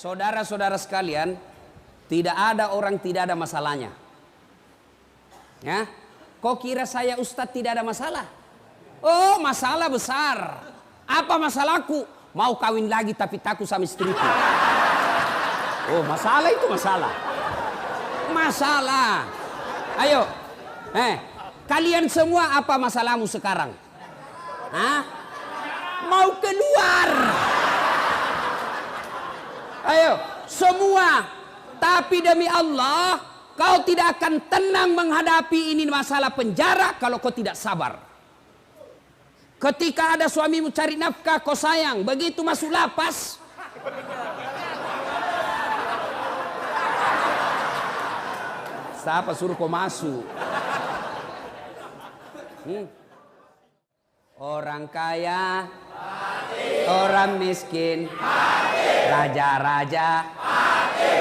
Saudara-saudara sekalian, tidak ada orang tidak ada masalahnya. Ya, kok kira saya Ustadz tidak ada masalah? Oh, masalah besar. Apa masalahku? Mau kawin lagi tapi takut sama istriku. Oh, masalah itu masalah. Masalah. Ayo, kalian semua apa masalahmu sekarang? Hah? Mau keluar? Ayo, semua. Tapi demi Allah, kau tidak akan tenang menghadapi ini masalah penjara kalau kau tidak sabar. Ketika ada suamimu cari nafkah, kau sayang. Begitu masuk lapas, siapa suruh kau masuk? Orang kaya, mati. Orang miskin, raja-raja,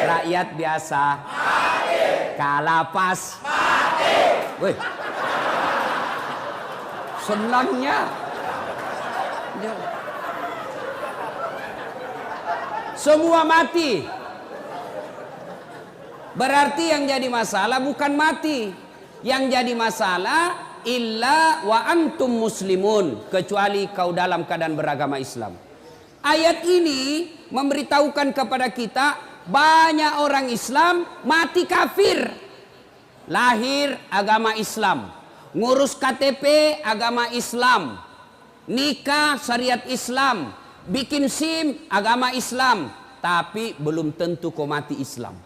rakyat biasa, mati. Kalapas, mati. Wih, senangnya. Semua mati. Berarti yang jadi masalah bukan mati. Yang jadi masalah illa wa antum muslimun, kecuali kau dalam keadaan beragama Islam. Ayat ini memberitahukan kepada kita banyak orang Islam mati kafir. Lahir agama Islam, ngurus KTP agama Islam, nikah syariat Islam, bikin SIM agama Islam, tapi belum tentu kau mati Islam.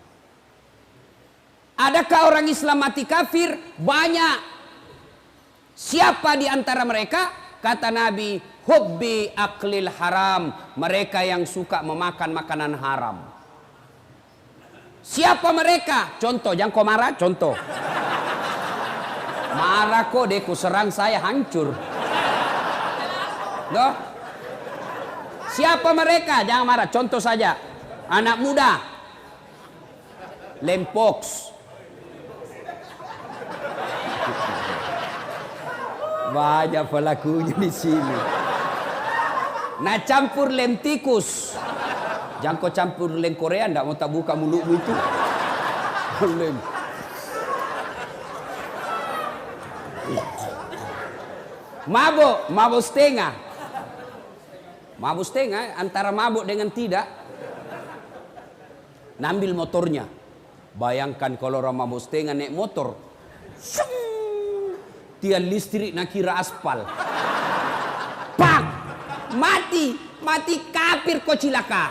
Adakah orang Islam mati kafir? Banyak. Siapa di antara mereka? Kata Nabi, hubbi aklil haram, mereka yang suka memakan makanan haram. Siapa mereka? Contoh, jangan kau marah, contoh. Marah kok deh, ku serang saya hancur. Loh? Siapa mereka? Jangan marah, contoh saja. Anak muda, lempoks. Banyak pelakunya di sini. Nah, campur lem tikus. Jangan kau campur lem Korea, ndak mau tak buka mulutmu itu. Lem. Mabuk setengah. Mabuk setengah antara mabuk dengan tidak. Nambil motornya. Bayangkan kalau orang mabuk setengah naik motor. Tiang listrik nak kira aspal. Pak, mati kafir kau cilaka.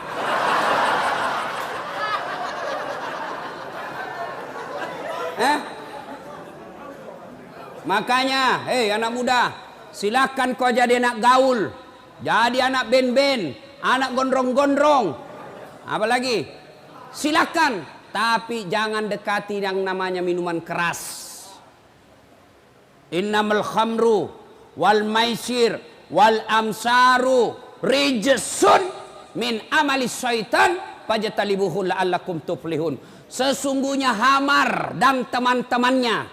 Makanya, hei anak muda, silakan kau jadi anak gaul, jadi anak ben-ben, anak gondrong-gondrong, apalagi, silakan, tapi jangan dekati yang namanya minuman keras. Innamal khamru wal maisir wal amsaru rijsun min amali syaitan fajtalibuhu la'allakum tuflihun. Sesungguhnya hamar dan teman-temannya,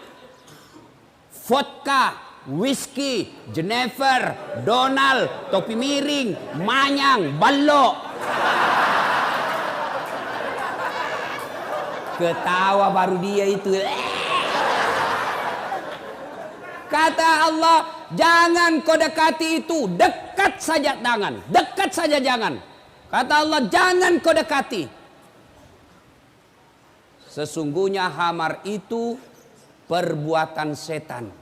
vodka, whisky, Jenever, Donald, topi miring, manyang, balok. Ketawa baru dia itu. Kata Allah, jangan kau dekati itu, dekat saja jangan, dekat saja jangan. Kata Allah, jangan kau dekati. Sesungguhnya hamar itu perbuatan setan.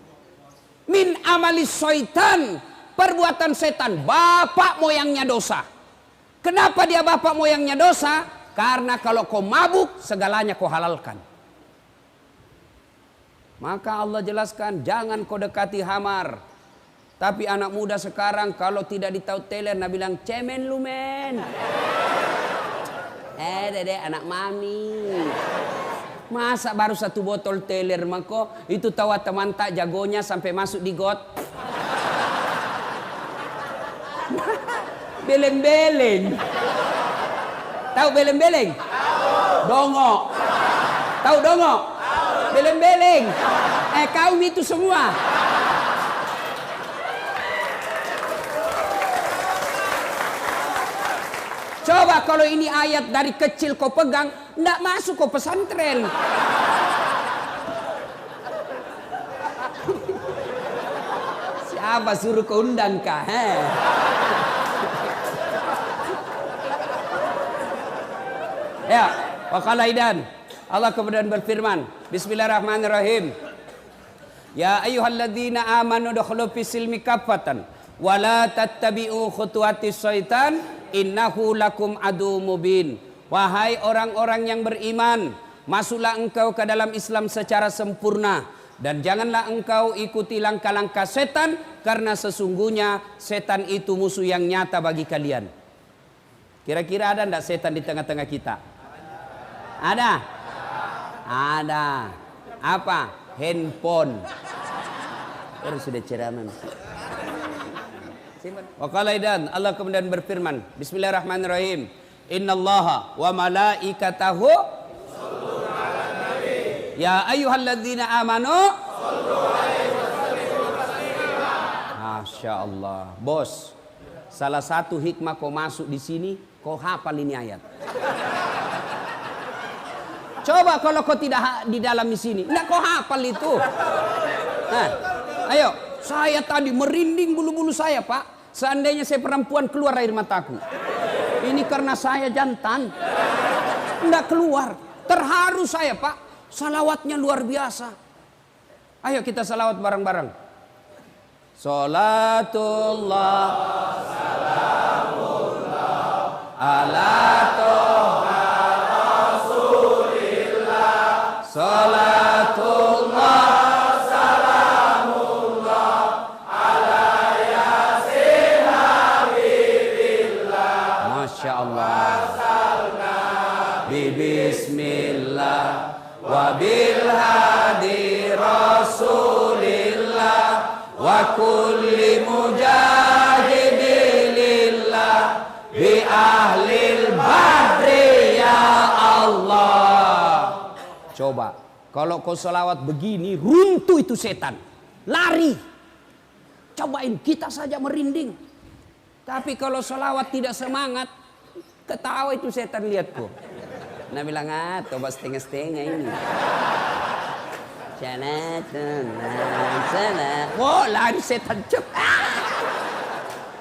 Min amali syaitan, perbuatan setan, bapak moyangnya dosa. Kenapa dia bapak moyangnya dosa? Karena kalau kau mabuk, segalanya kau halalkan. Maka Allah jelaskan, jangan kau dekati hamar. Tapi anak muda sekarang kalau tidak ditahu teler, nah bilang, cemen lu men. Dede anak mami. Masa baru satu botol teler mako, itu tahu teman tak jagonya sampai masuk di got. Beleng-beleng. Tahu beleng-beleng? Dongo. Tahu dongo? Beleng-beleng. Kaum itu semua. Coba kalau ini ayat dari kecil kau pegang, ndak masuk kau pesantren. Siapa suruh kau undang kah? Ya, waqala idan. Allah kemudian berfirman, Bismillahirrahmanirrahim. Ya ayyuhalladzina amanu dukhulu fis silmi kaffatan wa la tattabi'u khutuwatis syaitan innahu lakum adu mubin. Wahai orang-orang yang beriman, masuklah engkau ke dalam Islam secara sempurna dan janganlah engkau ikuti langkah-langkah setan karena sesungguhnya setan itu musuh yang nyata bagi kalian. Kira-kira ada enggak setan di tengah-tengah kita? Ada? Ada. Apa? Handphone. Baru sudah ceramah. Waqala idan, Allah kemudian berfirman, Bismillahirrahmanirrahim. Innallaha wa malaikatahu yusholluna 'alan nabi. Ya ayyuhalladzina amanu shollu 'alaihi wa sallimu taslima. Masya Allah, bos. Salah satu hikmah kau masuk di sini, kau hafal ini ayat. Coba kalau kau tidak di dalam di sini, enggak kau hafal itu. Nah, ayo, saya tadi merinding bulu-bulu saya, Pak. Seandainya saya perempuan keluar air mataku. Ini karena saya jantan. Enggak keluar. Terharu saya, Pak. Salawatnya luar biasa. Ayo kita salawat bareng-bareng. Salatullah salamullah ala toha rasulillah. Salatullah salamullah ala yasin habibillah. Masya Allah. Bismillah wa bil hadi rasulillah wa kulli mujahidilillah bi ahlil badri ya Allah. Coba kalau kau selawat begini, runtuh itu setan, lari. Cobain, kita saja merinding. Tapi kalau selawat tidak semangat, ketawa itu setan, lihatku. Nah bilang, coba setengah-setengah ini. Oh, lari setan cepat.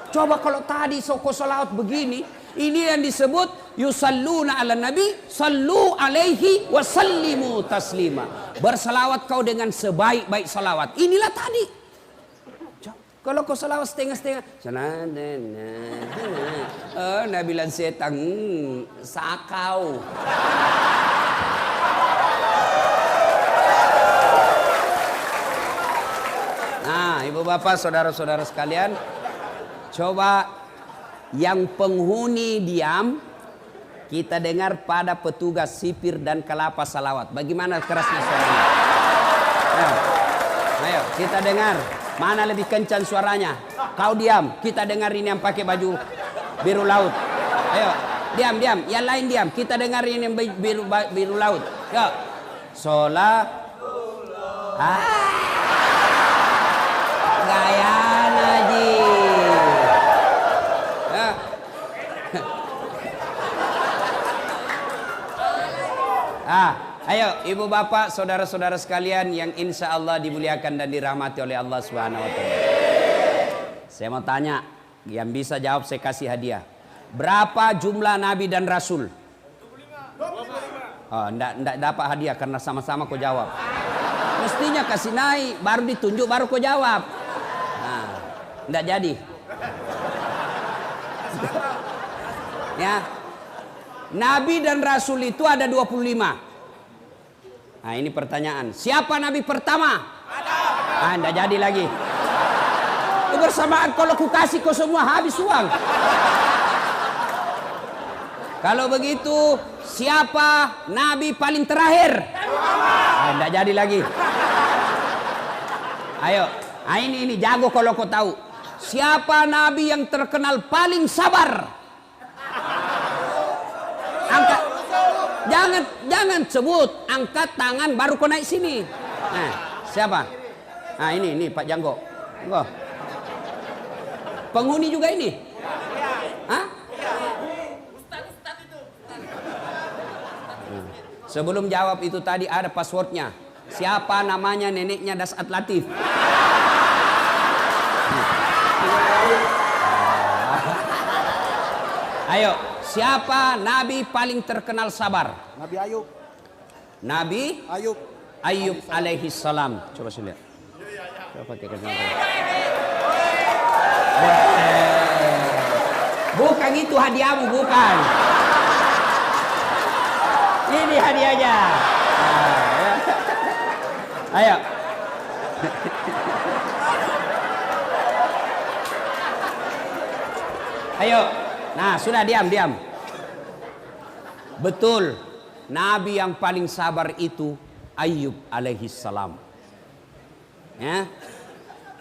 Coba kalau tadi soko salawat begini, ini yang disebut yusalluna ala nabi, sallu alaihi wa sallimu taslima. Bersalawat kau dengan sebaik-baik salawat. Inilah tadi. Kalau kau salawat setengah-setengah, oh, nabilan setan sakau. Nah, ibu bapak, saudara-saudara sekalian, coba yang penghuni diam, kita dengar pada petugas sipir dan kelapa salawat. Bagaimana kerasnya suaranya? Ayo, kita dengar. Mana lebih kencang suaranya? Kau diam, kita dengar ini yang pakai baju biru laut. Ayo, diam. Yang lain diam, kita dengar ini yang biru laut. Yuk. Gaya Naji. Ayo ibu bapak, saudara-saudara sekalian yang insya Allah dimuliakan dan dirahmati oleh Allah Subhanahu Wa Taala. Saya mau tanya, yang bisa jawab saya kasih hadiah. Berapa jumlah nabi dan rasul? 25. Oh, enggak dapat hadiah karena sama-sama kau jawab. Mestinya kasih naik, baru ditunjuk, baru kau jawab. Nah, enggak jadi. Ya. Nabi dan rasul itu ada 25. Nah, ini pertanyaan. Siapa nabi pertama? Ah, enggak jadi lagi. Bersamaan kalau ku kasih kau semua habis uang. Kalau begitu, siapa nabi paling terakhir? Ah, enggak jadi lagi. Ayo, ini jago kalau kau tahu. Siapa nabi yang terkenal paling sabar? Angkat, jangan sebut, angkat tangan baru kau naik sini. Nah, siapa? Nah, ini Pak Janggo. Enggak. Penghuni juga ini? Hah? Sebelum jawab itu tadi ada passwordnya. Siapa namanya neneknya Dasat Latif? Ayo, siapa nabi paling terkenal sabar? Nabi Ayub. Nabi Ayub. Ayub alaihi salam. Coba saya lihat. Coba pakai kacamata. Bukan itu hadiahmu, bukan. Ini hadiahnya. Ayo. Ayo. Nah, sudah diam. Betul. Nabi yang paling sabar itu Ayub alaihi salam. Ya.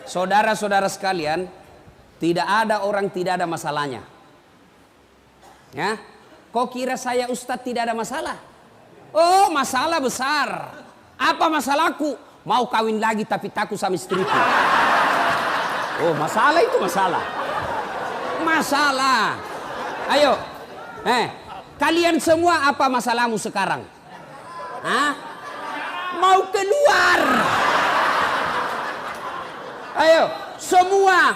Saudara-saudara sekalian, tidak ada orang tidak ada masalahnya. Ya. Kok kira saya ustadz tidak ada masalah? Oh, masalah besar. Apa masalahku? Mau kawin lagi tapi takut sama istriku. Oh, masalah itu masalah. Masalah. Ayo. Kalian semua apa masalahmu sekarang? Hah? Mau keluar. Ayo, semua.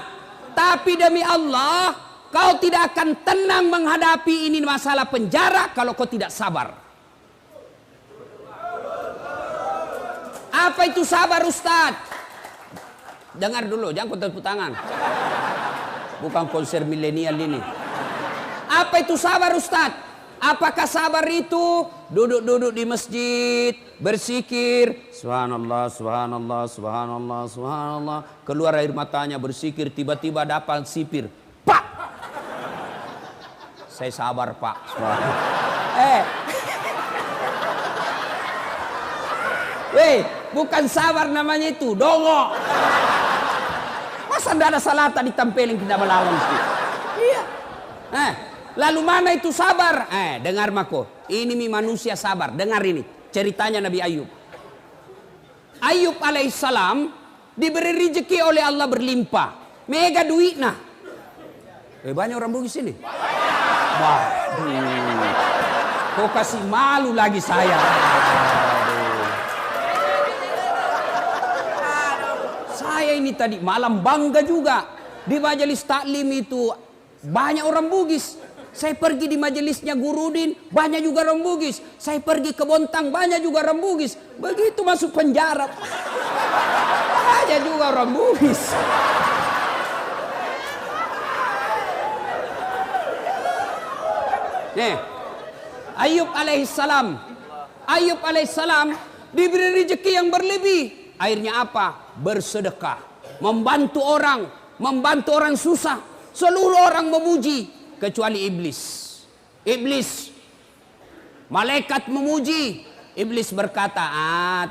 Tapi demi Allah, kau tidak akan tenang menghadapi ini masalah penjara kalau kau tidak sabar. Apa itu sabar, Ustadz? Dengar dulu, jangan kau tepuk tangan. Bukan konser milenial ini. Apa itu sabar, Ustadz? Apakah sabar itu duduk-duduk di masjid, bersikir, subhanallah, subhanallah, subhanallah, subhanallah, keluar air matanya bersikir, tiba-tiba dapat sipir, pak. Saya sabar, Pak. Bukan sabar namanya itu, dongo. Masa tidak ada salata ditempelin kita melawan itu? Iya. Lalu mana itu sabar? Dengar mako. Ini manusia sabar. Dengar ini ceritanya Nabi Ayub. Ayub alaihissalam diberi rezeki oleh Allah berlimpah. Mega duit nah. Banyak orang Bugis ini. Waduh. Kok kasih malu lagi saya. Saya ini tadi malam bangga juga. Di majelis taklim itu banyak orang Bugis. Saya pergi di majelisnya Gurudin, banyak juga orang Bugis. Saya pergi ke Bontang, banyak juga orang Bugis. Begitu masuk penjara, banyak juga orang Bugis. Nih, Ayub alaihissalam diberi rezeki yang berlebih. Akhirnya apa? Bersedekah, membantu orang susah. Seluruh orang memuji. Kecuali iblis. Malaikat memuji. Iblis berkata,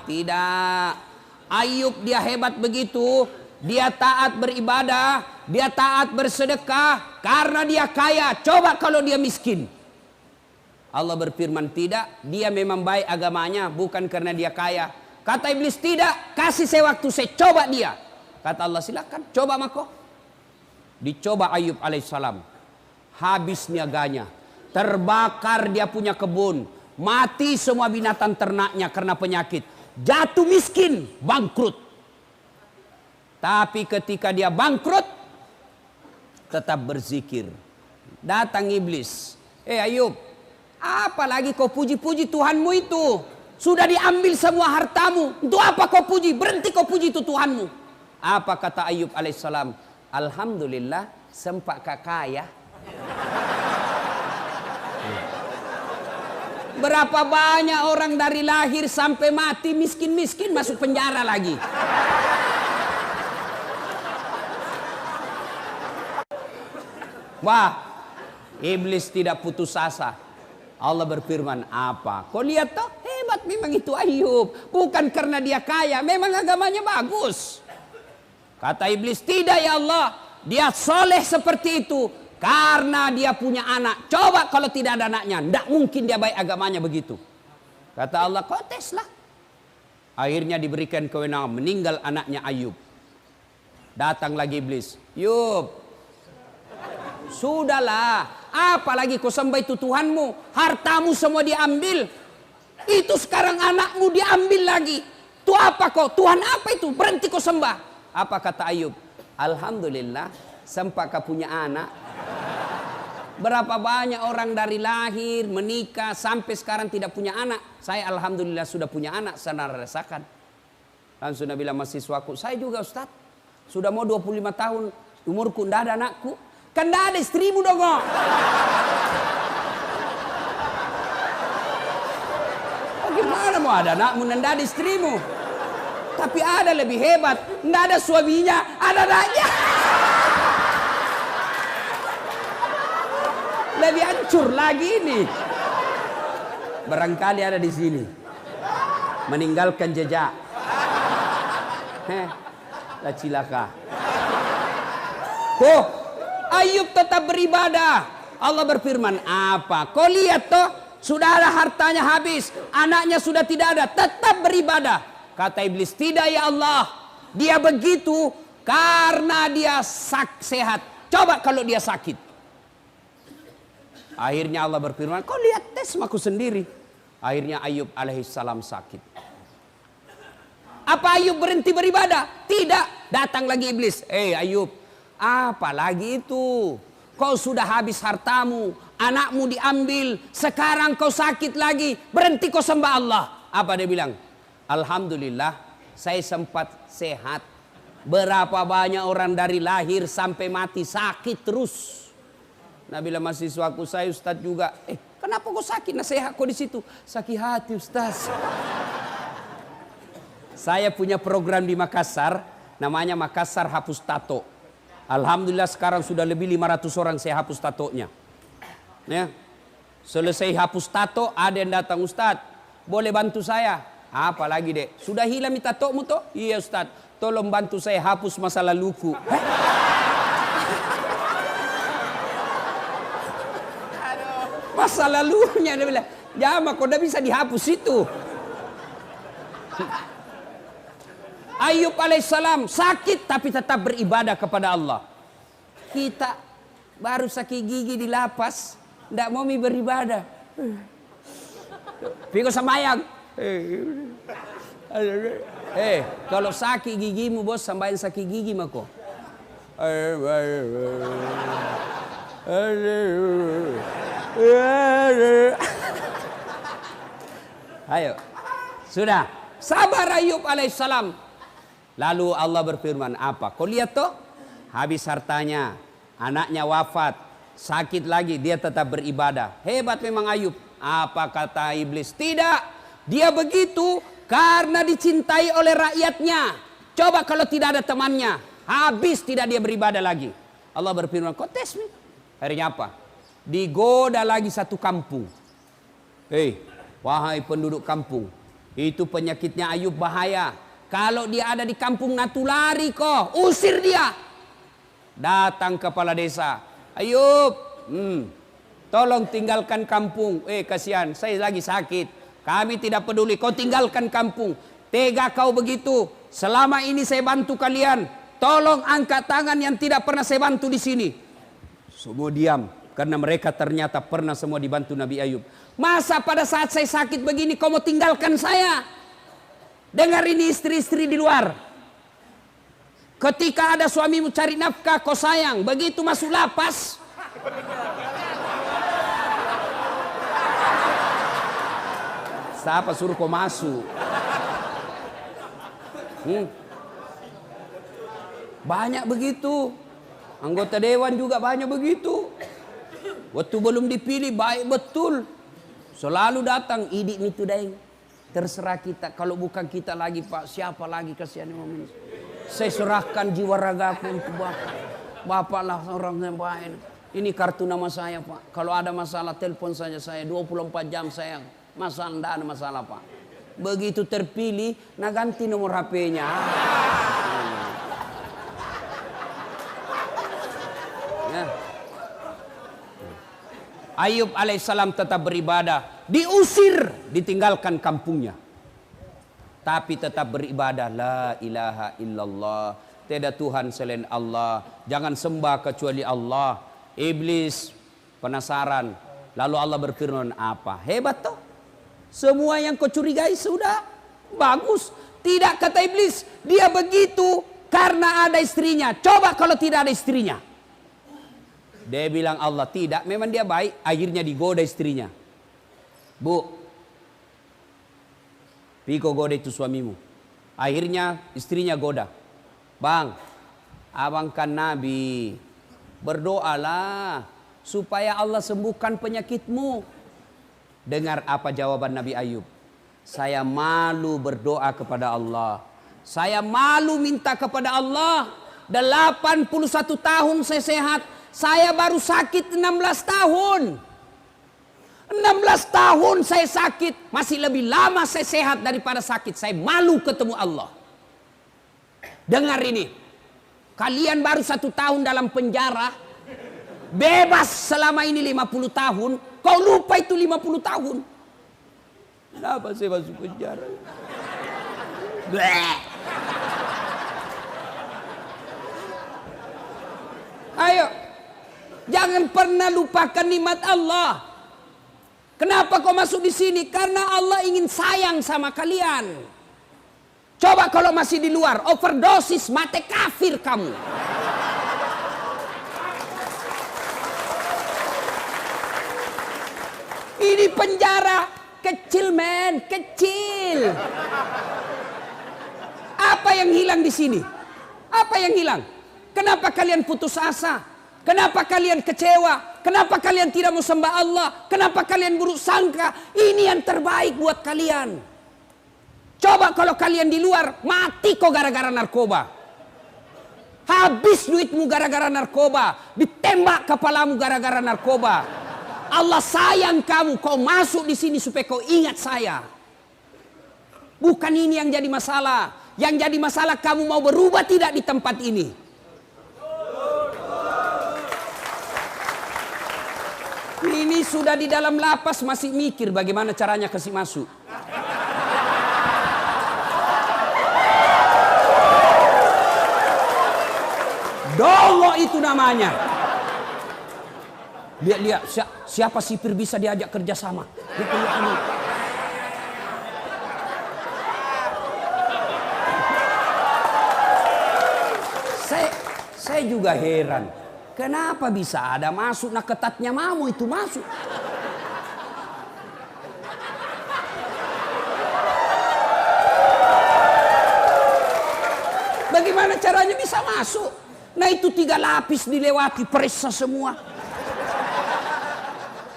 tidak. Ayub dia hebat begitu. Dia taat beribadah. Dia taat bersedekah. Karena dia kaya. Coba kalau dia miskin. Allah berfirman, tidak. Dia memang baik agamanya. Bukan karena dia kaya. Kata iblis, tidak. Kasih saya waktu, saya coba dia. Kata Allah, silakan. Coba mako. Dicoba Ayub alaihissalam. Habis niaganya, terbakar dia punya kebun, mati semua binatang ternaknya karena penyakit, jatuh miskin, bangkrut. Tapi ketika dia bangkrut, tetap berzikir. Datang iblis, Ayub, apalagi kau puji-puji Tuhanmu itu? Sudah diambil semua hartamu, untuk apa kau puji? Berhenti kau puji itu Tuhanmu. Apa kata Ayub alaihissalam? Alhamdulillah, sempat kaya. Berapa banyak orang dari lahir sampai mati miskin-miskin masuk penjara lagi. Wah, iblis tidak putus asa. Allah berfirman, apa? Kau lihat toh, hebat memang itu Ayub. Bukan karena dia kaya, memang agamanya bagus. Kata iblis, tidak ya Allah. Dia soleh seperti itu karena dia punya anak. Coba kalau tidak ada anaknya, tidak mungkin dia baik agamanya begitu. Kata Allah, kau teslah. Akhirnya diberikan kewenangan, meninggal anaknya Ayub. Datang lagi iblis, Yub, sudahlah, apalagi kau sembah itu Tuhanmu, hartamu semua diambil. Itu sekarang anakmu diambil lagi. Itu apa kau? Tuhan apa itu? Berhenti kau sembah. Apa kata Ayub? Alhamdulillah, sempat kau punya anak. Berapa banyak orang dari lahir, menikah, sampai sekarang tidak punya anak. Saya alhamdulillah sudah punya anak, saya rasakan. Langsung dia bilang mahasiswaku, saya juga Ustaz. Sudah mau 25 tahun, umurku tidak ada anakku. Kan tidak ada istrimu dong kok. Gimana mau ada anakmu dan tidak ada istrimu? Tapi ada lebih hebat, tidak ada suaminya, ada anaknya. Lebih hancur lagi ini. Barangkali ada di sini. Meninggalkan jejak. Lah cilaka. Tuh, Ayub tetap beribadah. Allah berfirman, apa? Kau lihat toh, sudah ada hartanya habis, anaknya sudah tidak ada, tetap beribadah. Kata iblis, tidak ya Allah. Dia begitu karena dia sehat. Coba kalau dia sakit. Akhirnya Allah berfirman, kau lihat tes aku sendiri. Akhirnya Ayub alaihissalam sakit. Apa Ayub berhenti beribadah? Tidak. Datang lagi iblis. Ayub, apa lagi itu? Kau sudah habis hartamu, anakmu diambil, sekarang kau sakit lagi, berhenti kau sembah Allah. Apa dia bilang? Alhamdulillah, saya sempat sehat. Berapa banyak orang dari lahir sampai mati sakit terus. Nah bila mahasiswaku, saya Ustaz juga, kenapa kau sakit? Nah sehat kau di situ. Sakit hati Ustaz. Saya punya program di Makassar, namanya Makassar Hapus Tato. Alhamdulillah sekarang sudah lebih 500 orang saya hapus tatonya. Ya. Selesai hapus tato, ada yang datang, Ustaz, boleh bantu saya? Apa lagi dek? Sudah hilang tatomu toh? Iya Ustaz, tolong bantu saya hapus masa laluku. Masa lalunya dia bilang, jangan kau udah bisa dihapus itu. Ayub alaihissalam sakit tapi tetap beribadah kepada Allah. Kita baru sakit gigi di lapas, tidak mau beribadah. Piko sembahyang. Kalau sakit gigimu bos, sembahyang sakit gigi mako. Ayo, sudah sabar Ayub alaihissalam. Lalu Allah berfirman, apa? Kau lihat toh, habis hartanya, anaknya wafat, sakit lagi, dia tetap beribadah. Hebat memang Ayub. Apa kata iblis? Tidak, dia begitu karena dicintai oleh rakyatnya. Coba kalau tidak ada temannya, habis tidak dia beribadah lagi. Allah berfirman, kau tes nih. Akhirnya apa? Digoda lagi satu kampung. Wahai penduduk kampung, itu penyakitnya Ayub bahaya. Kalau dia ada di kampung natulari kok, usir dia. Datang kepala desa, Ayub, tolong tinggalkan kampung. Kasihan, saya lagi sakit. Kami tidak peduli, kau tinggalkan kampung. Tega kau begitu. Selama ini saya bantu kalian. Tolong angkat tangan yang tidak pernah saya bantu di sini. Semua diam, karena mereka ternyata pernah semua dibantu Nabi Ayub. Masa pada saat saya sakit begini kau mau tinggalkan saya? Dengar ini istri-istri di luar. Ketika ada suamimu cari nafkah kau sayang, begitu masuk lapas, siapa suruh kau masuk? Banyak begitu. Anggota dewan juga banyak begitu. Waktu belum dipilih baik betul, selalu datang idik itu daeng. Terserah kita, kalau bukan kita lagi Pak, siapa lagi kasihan ini. Saya serahkan jiwa ragaku untuk Bapak. Bapak lah orang yang baik. Ini kartu nama saya Pak. Kalau ada masalah telepon saja saya, 24 jam saya. Masalah, tidak ada masalah Pak. Begitu terpilih, nah ganti nomor HP-nya. Ya. Ayub alaihissalam tetap beribadah. Diusir, ditinggalkan kampungnya. Tapi tetap beribadah. La ilaha illallah. Tiada Tuhan selain Allah. Jangan sembah kecuali Allah. Iblis penasaran. Lalu Allah berfirman apa? Hebat toh. Semua yang kau curigai sudah bagus. Tidak, kata iblis, dia begitu karena ada istrinya. Coba kalau tidak ada istrinya. Dia bilang Allah tidak, memang dia baik. Akhirnya digoda istrinya. Bu, Piko goda itu suamimu. Akhirnya istrinya goda. Bang, abang kan Nabi. Berdoalah supaya Allah sembuhkan penyakitmu. Dengar apa jawaban Nabi Ayub. Saya malu berdoa kepada Allah. Saya malu minta kepada Allah. 81 tahun saya sehat. Saya baru sakit 16 tahun. 16 tahun saya sakit. Masih lebih lama saya sehat daripada sakit. Saya malu ketemu Allah. Dengar ini. Kalian baru 1 tahun dalam penjara. Bebas selama ini 50 tahun. Kau lupa itu 50 tahun. Kenapa saya masuk penjara? Bleh. Ayo. Jangan pernah lupakan nikmat Allah. Kenapa kau masuk di sini? Karena Allah ingin sayang sama kalian. Coba kalau masih di luar, overdosis, mati kafir kamu. Ini penjara kecil, men, kecil. Apa yang hilang di sini? Apa yang hilang? Kenapa kalian putus asa? Kenapa kalian kecewa? Kenapa kalian tidak mau sembah Allah? Kenapa kalian buruk sangka? Ini yang terbaik buat kalian. Coba kalau kalian di luar, mati kok gara-gara narkoba. Habis duitmu gara-gara narkoba. Ditembak kepalamu gara-gara narkoba. Allah sayang kamu, kau masuk di sini supaya kau ingat saya. Bukan ini yang jadi masalah. Yang jadi masalah kamu mau berubah tidak di tempat ini. Ini sudah di dalam lapas masih mikir bagaimana caranya kasih masuk. Dongo itu namanya. Lihat, siapa sipir bisa diajak kerjasama? Saya juga heran. Kenapa bisa ada masuk, nah ketatnya mau itu masuk. Bagaimana caranya bisa masuk? Nah itu 3 lapis dilewati, periksa semua.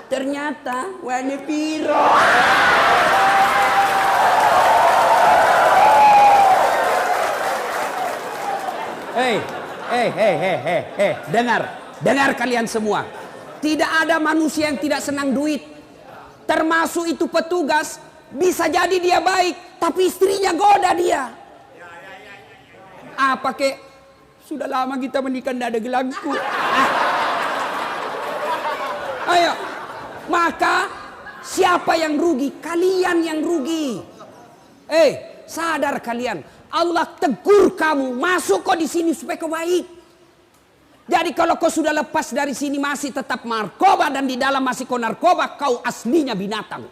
Ternyata warna biru. Dengar kalian semua. Tidak ada manusia yang tidak senang duit. Termasuk itu petugas. Bisa jadi dia baik, tapi istrinya goda dia. Apa kek? Sudah lama kita menikah, tidak ada gelangku. Ayo. Maka siapa yang rugi? Kalian yang rugi. Sadar kalian. Allah tegur kamu. Masuk kau di sini supaya kau baik. Jadi kalau kau sudah lepas dari sini masih tetap narkoba dan di dalam masih kau narkoba, kau aslinya binatang.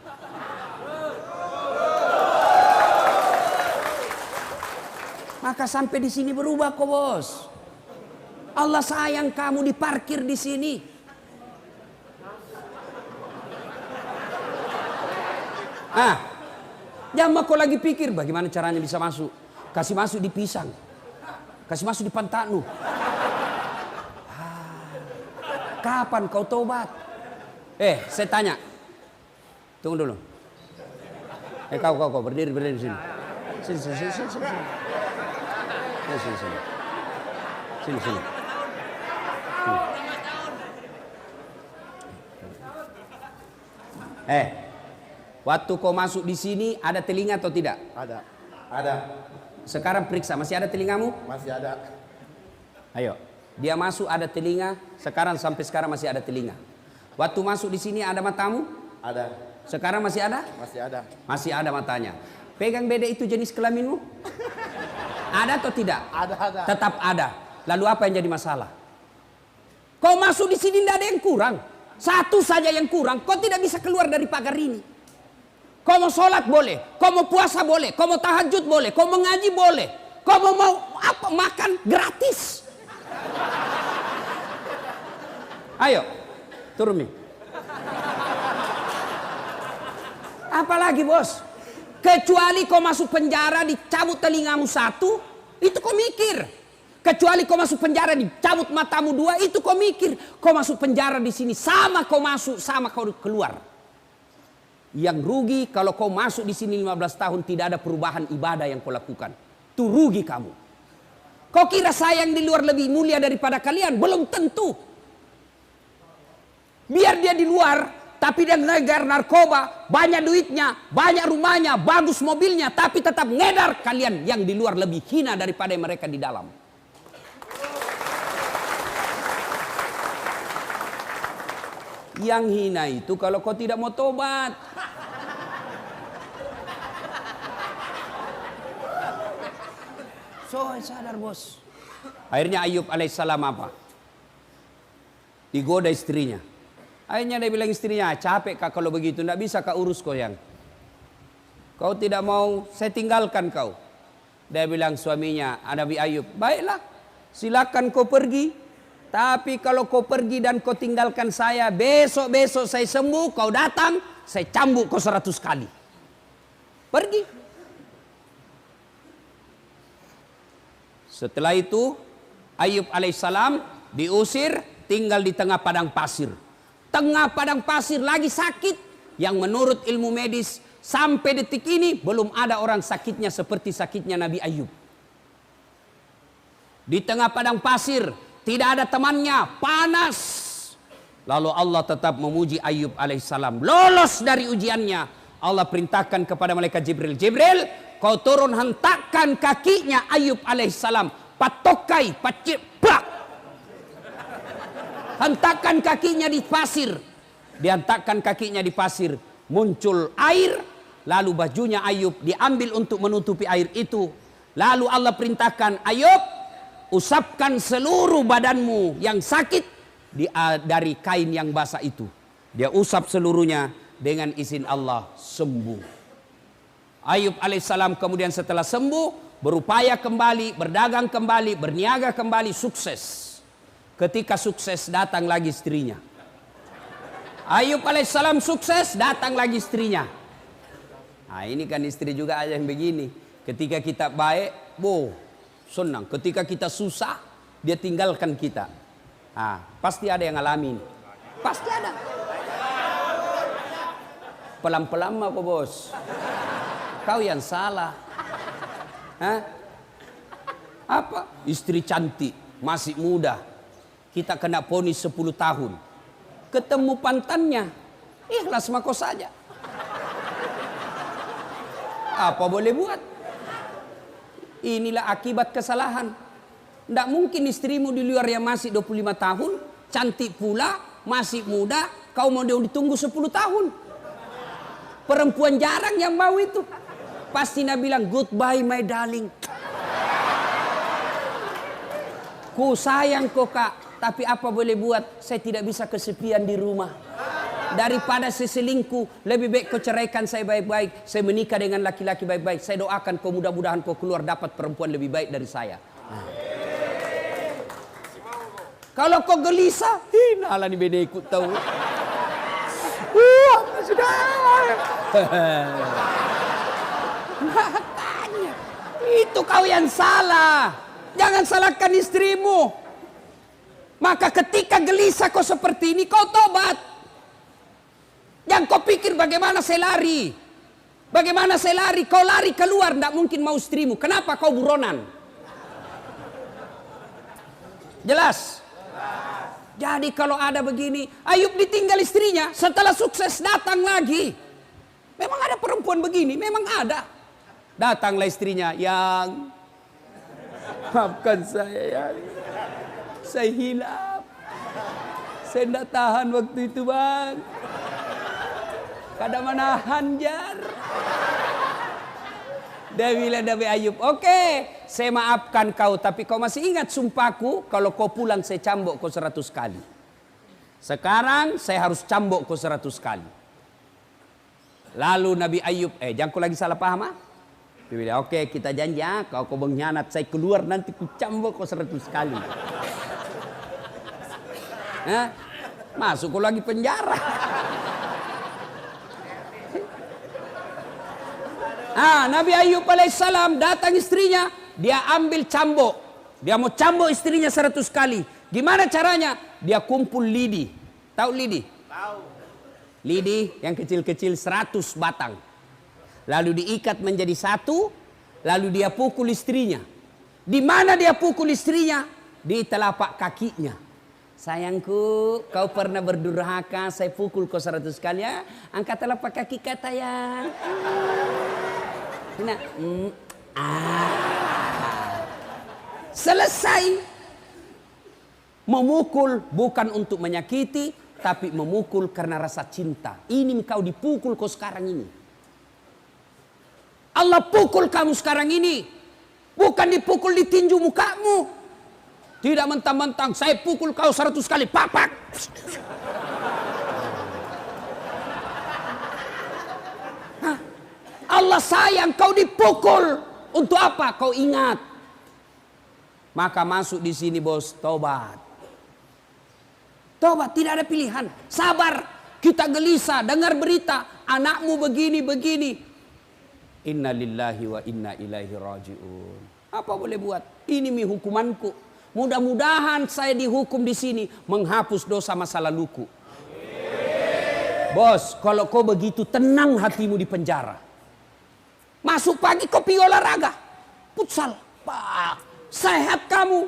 Maka sampai di sini berubah kau, bos. Allah sayang kamu, diparkir di sini. Jangan kau lagi pikir bagaimana caranya bisa masuk. Kasih masuk di pisang. Kasih masuk di pantatmu. Kapan kau tobat? Saya tanya. Tunggu dulu. Kau berdiri di sini. Sini. Waktu kau masuk di sini ada telinga atau tidak? Ada. Sekarang periksa, masih ada telingamu? Masih ada. Ayo, dia masuk ada telinga. Sampai sekarang masih ada telinga. Waktu masuk di sini ada matamu? Ada. Sekarang masih ada? Masih ada. Masih ada matanya. Pegang beda itu jenis kelaminmu? Ada atau tidak? Ada. Tetap ada. Lalu apa yang jadi masalah? Kau masuk di sini tidak ada yang kurang. Satu saja yang kurang. Kau tidak bisa keluar dari pagar ini. Kau mau sholat boleh, kau mau puasa boleh, kau mau tahajud boleh, kau mau ngaji boleh, kau mau apa makan gratis. Ayo, turun nih. Apalagi bos? Kecuali kau masuk penjara dicabut telingamu satu, itu kau mikir. Kecuali kau masuk penjara dicabut matamu dua, itu kau mikir. Kau masuk penjara di sini sama kau masuk, sama kau keluar. Yang rugi kalau kau masuk di sini 15 tahun tidak ada perubahan ibadah yang kau lakukan. Itu rugi kamu. Kau kira saya yang di luar lebih mulia daripada kalian? Belum tentu. Biar dia di luar, tapi dia ngegar narkoba, banyak duitnya, banyak rumahnya, bagus mobilnya, tapi tetap ngedar. Kalian yang di luar lebih hina daripada mereka di dalam. Yang hina itu kalau kau tidak mau tobat. So, sadar bos. Akhirnya Ayub alaihissalam apa? Digoda istrinya. Akhirnya dia bilang istrinya, capek kak kalau begitu, tidak bisa kak urus kau yang. Kau tidak mau, saya tinggalkan kau. Dia bilang suaminya, Nabi Ayub, baiklah, silakan kau pergi. Tapi kalau kau pergi dan kau tinggalkan saya, besok-besok saya sembuh, kau datang, saya cambuk kau 100 kali. Pergi. Setelah itu, Ayub alaihissalam diusir, tinggal di tengah padang pasir. Tengah padang pasir lagi sakit, yang menurut ilmu medis, sampai detik ini belum ada orang sakitnya seperti sakitnya Nabi Ayub. Di tengah padang pasir, tidak ada temannya, panas. Lalu Allah tetap memuji Ayub alaihissalam. Lolos dari ujiannya. Allah perintahkan kepada malaikat Jibril. Jibril, kau turun hentakkan kakinya Ayub alaihissalam. Patokai, bak. Hentakkan kakinya di pasir. Dihentakkan kakinya di pasir. Muncul air. Lalu bajunya Ayub diambil untuk menutupi air itu. Lalu Allah perintahkan, Ayub, usapkan seluruh badanmu yang sakit dari kain yang basah itu. Dia usap seluruhnya, dengan izin Allah sembuh. Ayub alaihissalam kemudian setelah sembuh, berupaya kembali, berdagang kembali, berniaga kembali, sukses. Ketika sukses datang lagi istrinya. Ayub alaihissalam sukses, datang lagi istrinya. Nah ini kan istri juga aja yang begini. Ketika kita baik, senang. Ketika kita susah, dia tinggalkan kita. Pasti ada yang ngalamin. Pasti ada. Pelan-pelan apa bos? Kau yang salah. Apa? Istri cantik, masih muda. Kita kena vonis 10 tahun. Ketemu pantannya, ikhlas mako saja. Apa boleh buat? Inilah akibat kesalahan. Tidak mungkin istrimu di luar yang masih 25 tahun, cantik pula, masih muda, kau mau ditunggu 10 tahun. Perempuan jarang yang mau itu. Pasti dia bilang, goodbye my darling. Ku sayang kok kak, tapi apa boleh buat, saya tidak bisa kesepian di rumah. Daripada saya selingkuh, lebih baik kau ceraikan saya baik-baik. Saya menikah dengan laki-laki baik-baik. Saya doakan kau mudah-mudahan kau keluar dapat perempuan lebih baik dari saya. Kalau kau gelisah, nalah ni beda ikut tahu. Sudah. Makanya, itu kau yang salah. Jangan salahkan istrimu. Maka ketika gelisah kau seperti ini, kau tobat. Yang kau pikir bagaimana saya lari. Bagaimana saya lari. Kau lari keluar. Tidak mungkin mau istrimu. Kenapa kau buronan? Jelas? Jadi kalau ada begini. Ayub ditinggal istrinya. Setelah sukses datang lagi. Memang ada perempuan begini. Memang ada. Datanglah istrinya. Yang maafkan saya yang saya hilaf. Saya tidak tahan waktu itu bang. Kada menahan jar. Dia bilang Nabi Ayub, oke, saya maafkan kau, tapi kau masih ingat sumpahku, kalau kau pulang saya cambuk kau 100 kali. Sekarang saya harus cambuk kau 100 kali. Lalu Nabi Ayub, jangan kau lagi salah paham ah. Dia bilang, oke kita janji ya, kau mengkhianat, saya keluar nanti ku cambuk kau 100 kali. Masuk kau lagi penjara. Nabi Ayub alaihissalam datang istrinya, dia ambil cambuk. Dia mau cambuk istrinya 100 kali. Gimana caranya? Dia kumpul lidi. Tahu lidi? Tahu. Lidi yang kecil-kecil 100 batang. Lalu diikat menjadi satu, lalu dia pukul istrinya. Di mana dia pukul istrinya? Di telapak kakinya. Sayangku, kau pernah berdurhaka, saya pukul kau 100 kali ya. Angkat telapak kaki kata ya. Selesai. Memukul bukan untuk menyakiti, tapi memukul karena rasa cinta. Ini kau dipukul kau sekarang ini. Allah pukul kamu sekarang ini. Bukan dipukul di tinju mukamu. Tidak mentang-mentang saya pukul kau 100 kali. Papak. Allah sayang kau dipukul. Untuk apa? Kau ingat. Maka masuk di sini bos, tobat. Tobat, tidak ada pilihan. Sabar. Kita gelisah dengar berita anakmu begini. Inna lillahi wa inna ilaihi raji'un. Apa boleh buat? Ini hukumanku. Mudah-mudahan saya dihukum di sini menghapus dosa masa laluku. Bos, kalau kau begitu tenang hatimu di penjara. Masuk pagi kau pergi olahraga. Futsal. Sehat kamu.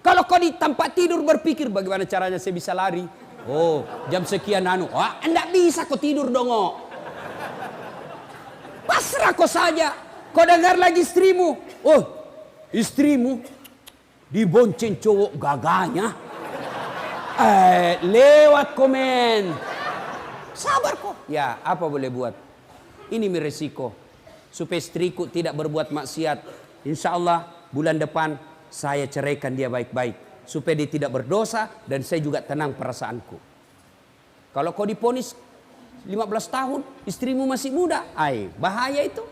Kalau kau di tempat tidur berpikir bagaimana caranya saya bisa lari. Oh, jam sekian enggak bisa kau tidur dong. Pasrah kau saja. Kau dengar lagi istrimu. Oh, istrimu dibonceng cowok gagahnya. Lewat komen. Sabar kok. Ya, apa boleh buat? Ini resiko. Supaya istriku tidak berbuat maksiat. Insya Allah bulan depan saya ceraikan dia baik-baik. Supaya dia tidak berdosa dan saya juga tenang perasaanku. Kalau kau diponis 15 tahun, istrimu masih muda, bahaya itu.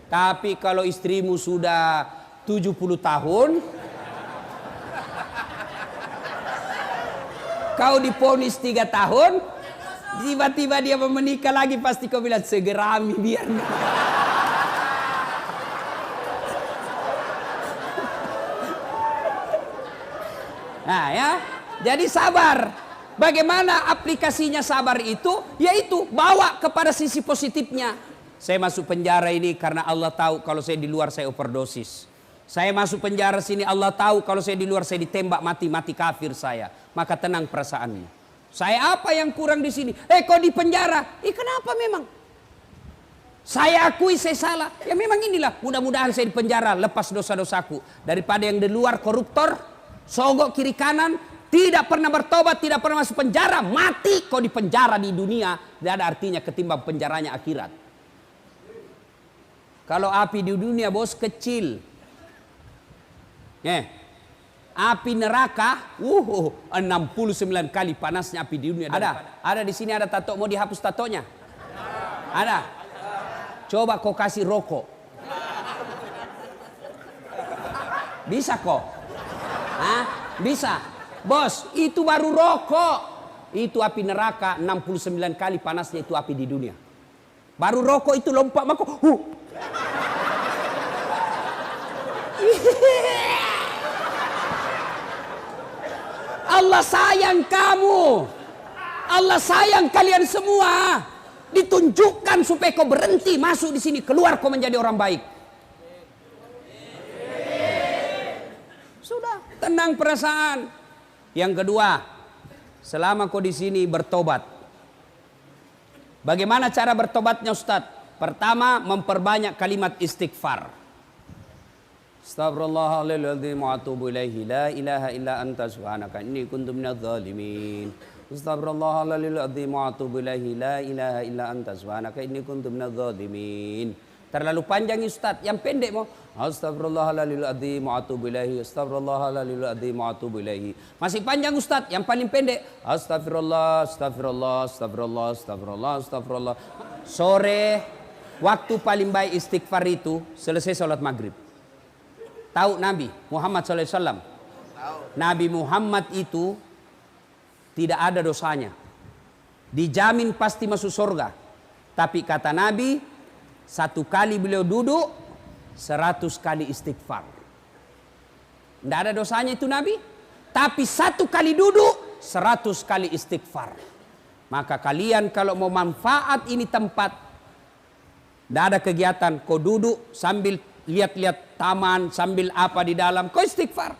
Tapi kalau istrimu sudah 70 tahun, kau diponis 3 tahun, tiba-tiba dia mau menikah lagi, pasti kau bilang segerami biar. Nah ya, jadi sabar. Bagaimana aplikasinya sabar itu? Yaitu bawa kepada sisi positifnya. Saya masuk penjara ini karena Allah tahu kalau saya di luar saya overdosis. Saya masuk penjara sini Allah tahu kalau saya di luar saya ditembak mati kafir saya. Maka tenang perasaanmu. Saya apa yang kurang di sini? Kau di penjara? Kenapa memang? Saya akui saya salah. Ya memang inilah. Mudah-mudahan saya di penjara lepas dosa-dosaku. Daripada yang di luar koruptor, sogok kiri kanan, tidak pernah bertobat, tidak pernah masuk penjara, mati kau di penjara di dunia, tidak ada artinya ketimbang penjaranya akhirat. Kalau api di dunia bos kecil. Api neraka 69 kali panasnya api di dunia. Ada di sini ada tato, mau dihapus tatonya? Ada. Coba kau kasih rokok. Bisa kok? Bisa. Bos, itu baru rokok. Itu api neraka 69 kali panasnya itu api di dunia. Baru rokok itu lompat maka Allah sayang kamu. Allah sayang kalian semua. Ditunjukkan supaya kau berhenti masuk di sini, keluar kau menjadi orang baik. Sudah, tenang perasaan. Yang kedua, selama kau di sini bertobat. Bagaimana cara bertobatnya Ustadz? Pertama, memperbanyak kalimat istighfar. Astaghfirullahaladzim wa atubu ilaihi la ilaha illa anta subhanaka inni kuntu minadz zalimin. Astaghfirullahaladzim wa atubu ilaihi la ilaha illa anta subhanaka inni kuntu minadz zalimin. Terlalu panjang Ustaz, yang pendek mau Astaghfirullahaladzim wa atubu ilaihi. Astaghfirullahaladzim wa atubu ilaihi. Masih panjang Ustaz, yang paling pendek Astagfirullah, astagfirullah, astagfirullah, astagfirullah, astagfirullah. Sore, waktu paling baik istighfar itu selesai sholat maghrib. Tahu Nabi Muhammad SAW? Nabi Muhammad itu tidak ada dosanya. Dijamin pasti masuk surga. Tapi kata Nabi, 1 kali beliau duduk, 100 kali istighfar. Tidak ada dosanya itu Nabi. Tapi 1 kali duduk, 100 kali istighfar. Maka kalian kalau mau manfaat ini tempat, tidak ada kegiatan, kau duduk sambil lihat-lihat taman, sambil apa di dalam, kau istighfar.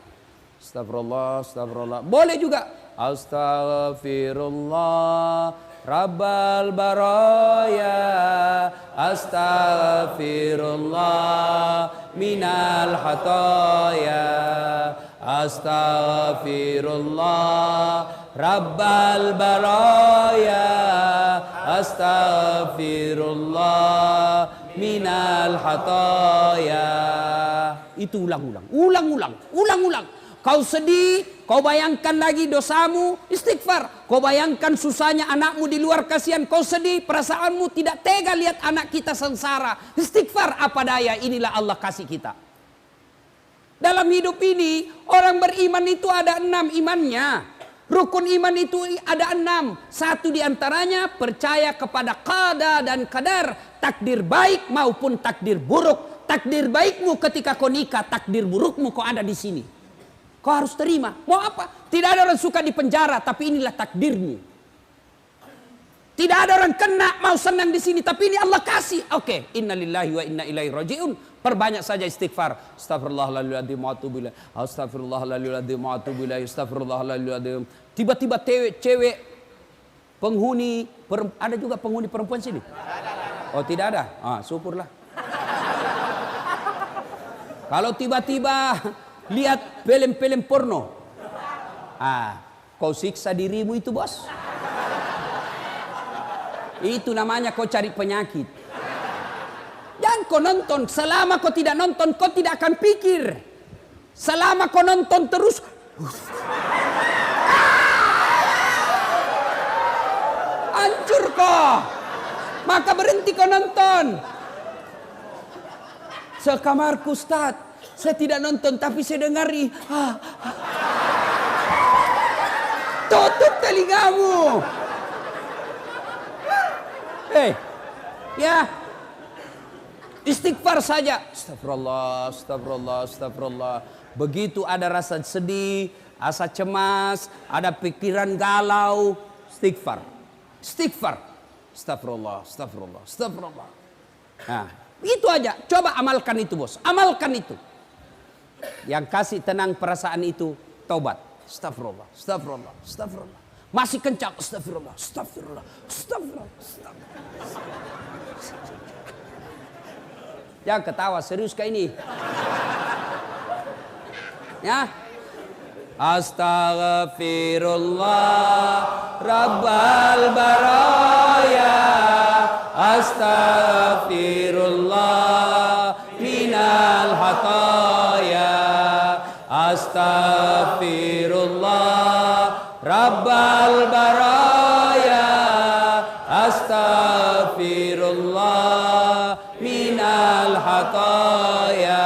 Astagfirullah, astagfirullah. Boleh juga. Astaghfirullah Rabbal baraya, astaghfirullah minal hataya, astaghfirullah Rabbal baraya, astaghfirullah minal hataya. Itu ulang-ulang. Kau sedih, kau bayangkan lagi dosamu, istighfar. Kau bayangkan susahnya anakmu di luar, kasihan, kau sedih, perasaanmu tidak tega lihat anak kita sengsara. Istighfar, apa daya, inilah Allah kasih kita. Dalam hidup ini, orang beriman itu ada 6 imannya. Rukun iman itu ada 6. 1 diantaranya percaya kepada qada dan qadar. Takdir baik maupun takdir buruk. Takdir baikmu ketika kau nikah, takdir burukmu kau ada di sini. Kau harus terima. Mau apa? Tidak ada orang suka di penjara, tapi inilah takdirmu. Tidak ada orang kena mau senang di sini, tapi ini Allah kasih. Oke, innalillahi wa inna ilaihi rajiun. Perbanyak saja istighfar. Astagfirullahaladzim wa atubu ilaih. Astagfirullahaladzim wa atubu ilaih. Astagfirullahaladzim. Tiba-tiba cewek penghuni, ada juga penghuni perempuan sini? Oh, tidak ada? Ah, syukurlah. Kalau tiba-tiba lihat film-film porno, kau siksa dirimu itu, bos. Itu namanya kau cari penyakit. Jangan kau nonton. Selama kau tidak nonton, kau tidak akan pikir. Selama kau nonton terus, hancur kau. Maka berhenti kau nonton. Sekamarku, Ustaz, saya tidak nonton tapi saya dengari. Tutup telingamu. Ya. Istighfar saja. Astagfirullah, astagfirullah, astagfirullah. Begitu ada rasa sedih, rasa cemas, ada pikiran galau, istighfar. Istighfar. Astagfirullah, astagfirullah, astagfirullah. Nah, itu aja. Coba amalkan itu, bos. Amalkan itu. Yang kasih tenang perasaan itu taubat. Astagfirullah, astagfirullah, astagfirullah. Masih kencang. Astagfirullah, astagfirullah, astagfirullah, astagfirullah. Jangan ketawa, serius kayak ini. Ya. Astaghfirullah Rabbal baraya, astaghfirullah minal hataya, astaghfirullah Rabbal baraya, astaghfirullah minal hataya.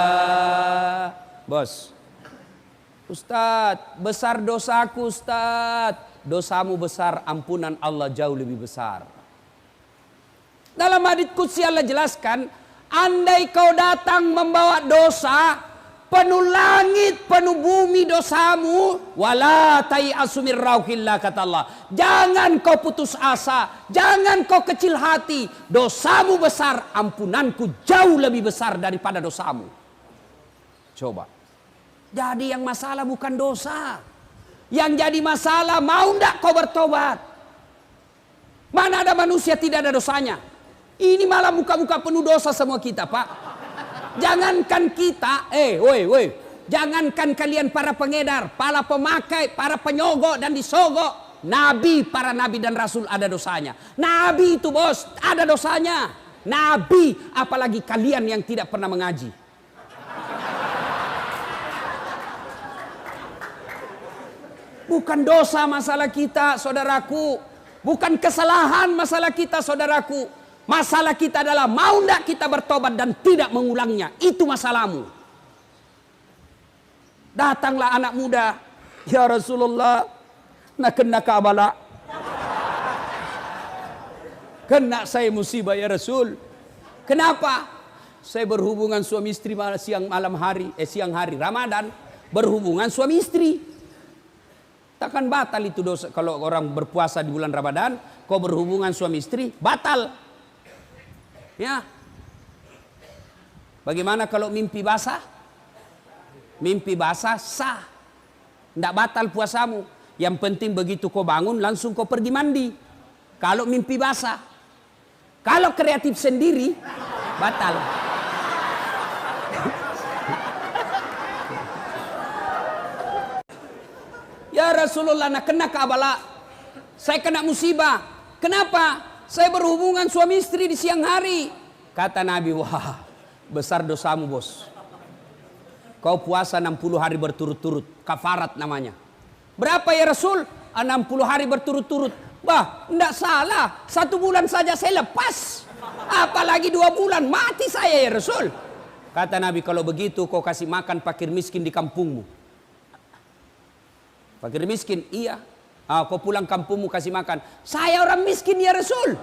Bos, Ustadz, besar dosaku, Ustadz. Dosamu besar, ampunan Allah jauh lebih besar. Dalam hadits qudsi Allah jelaskan, andai kau datang membawa dosa, penuh langit, penuh bumi dosamu, wala tai'asu min rauhillah, kata Allah. Jangan kau putus asa, jangan kau kecil hati. Dosamu besar, ampunanku jauh lebih besar daripada dosamu. Coba. Jadi yang masalah bukan dosa. Yang jadi masalah mau ndak kau bertobat. Mana ada manusia tidak ada dosanya. Ini malah muka-muka penuh dosa semua kita, Pak. Jangankan kita, woi. Jangankan kalian para pengedar, para pemakai, para penyogok dan disogok. Nabi, para nabi dan rasul ada dosanya. Nabi itu, bos, ada dosanya. Nabi, apalagi kalian yang tidak pernah mengaji. Bukan dosa masalah kita, saudaraku. Bukan kesalahan masalah kita, saudaraku. Masalah kita adalah mau tidak kita bertobat dan tidak mengulangnya. Itu masalahmu. Datanglah anak muda. Ya Rasulullah, nak kena kabala. Kena saya musibah ya Rasul. Kenapa? Saya berhubungan suami istri siang hari Ramadan. Berhubungan suami istri. Takkan batal itu dosa kalau orang berpuasa di bulan Ramadan. Kau berhubungan suami istri, batal. Ya. Bagaimana kalau mimpi basah? Mimpi basah sah. Tidak batal puasamu. Yang penting begitu kau bangun langsung kau pergi mandi. Kalau mimpi basah. Kalau kreatif sendiri batal. Ya Rasulullah, nak kena kabala. Saya kena musibah. Kenapa? Saya berhubungan suami istri di siang hari. Kata Nabi, wah besar dosamu bos. Kau puasa 60 hari berturut-turut. Kafarat namanya. Berapa ya Rasul? 60 hari berturut-turut. Bah, enggak salah. 1 bulan saja saya lepas. Apalagi 2 bulan. Mati saya ya Rasul. Kata Nabi, kalau begitu kau kasih makan fakir miskin di kampungmu. Fakir miskin? Iya. Kau pulang kampungmu kasih makan. Saya orang miskin ya Rasul.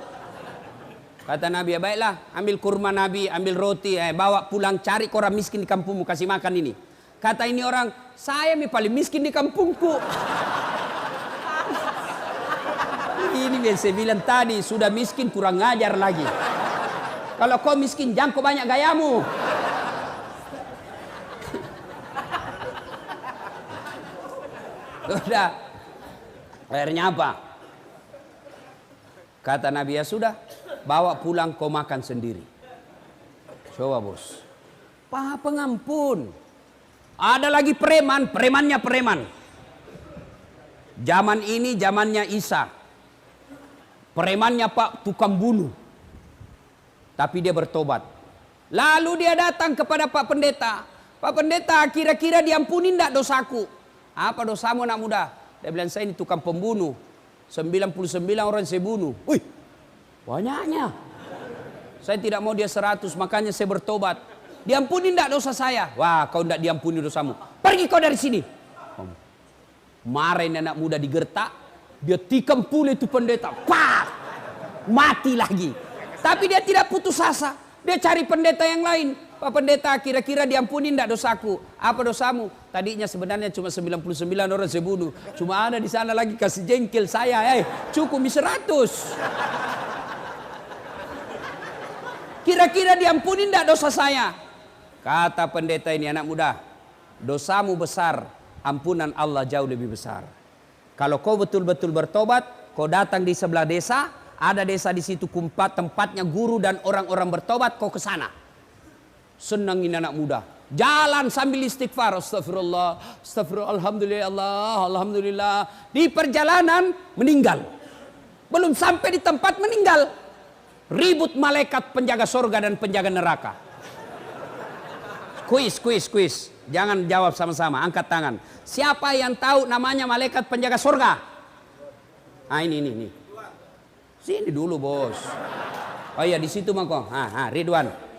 Kata Nabi, ya baiklah. Ambil kurma Nabi, ambil roti. Bawa pulang, cari orang miskin di kampungmu kasih makan ini. Kata ini orang, saya paling miskin di kampungku. Ini yang saya bilang tadi, sudah miskin kurang ngajar lagi. Kalau kau miskin, jangan kau banyak gayamu. Sudah. Akhirnya apa? Kata Nabi, ya sudah. Bawa pulang kau makan sendiri. Coba bos. Paha pengampun. Ada lagi preman, premannya preman. Zaman ini zamannya Isa. Premannya Pak tukang bunuh. Tapi dia bertobat. Lalu dia datang kepada Pak Pendeta. Pak Pendeta, kira-kira diampuni enggak dosaku? Apa dosamu anak muda? Dia bilang, saya ini tukang pembunuh. 99 orang saya bunuh. Wih, banyaknya. Saya tidak mau dia 100, makanya saya bertobat. Diampuni enggak dosa saya? Wah, kau enggak diampuni dosamu. Pergi kau dari sini. Marahin anak muda digertak. Dia tikam pula itu pendeta. Pak! Mati lagi. Tapi dia tidak putus asa. Dia cari pendeta yang lain. Pak Pendeta, kira-kira diampuni enggak dosaku? Apa dosamu? Tadinya sebenarnya cuma 99 orang saya bunuh. Cuma ada di sana lagi kasih jengkel saya. Cukup 100. Kira-kira diampuni enggak dosa saya? Kata pendeta ini, anak muda, dosamu besar, ampunan Allah jauh lebih besar. Kalau kau betul-betul bertobat, kau datang di sebelah desa, ada desa di situ tempatnya guru dan orang-orang bertobat, kau ke sana. Senangin anak muda. Jalan sambil istighfar. Astagfirullah, astagfirullah, alhamdulillah, Allah, alhamdulillah. Di perjalanan meninggal. Belum sampai di tempat meninggal. Ribut malaikat penjaga surga dan penjaga neraka. Kuis. Jangan jawab sama-sama, angkat tangan. Siapa yang tahu namanya malaikat penjaga surga? Ini. Sini dulu, bos. Oh iya, di situ mangkong. Ridwan.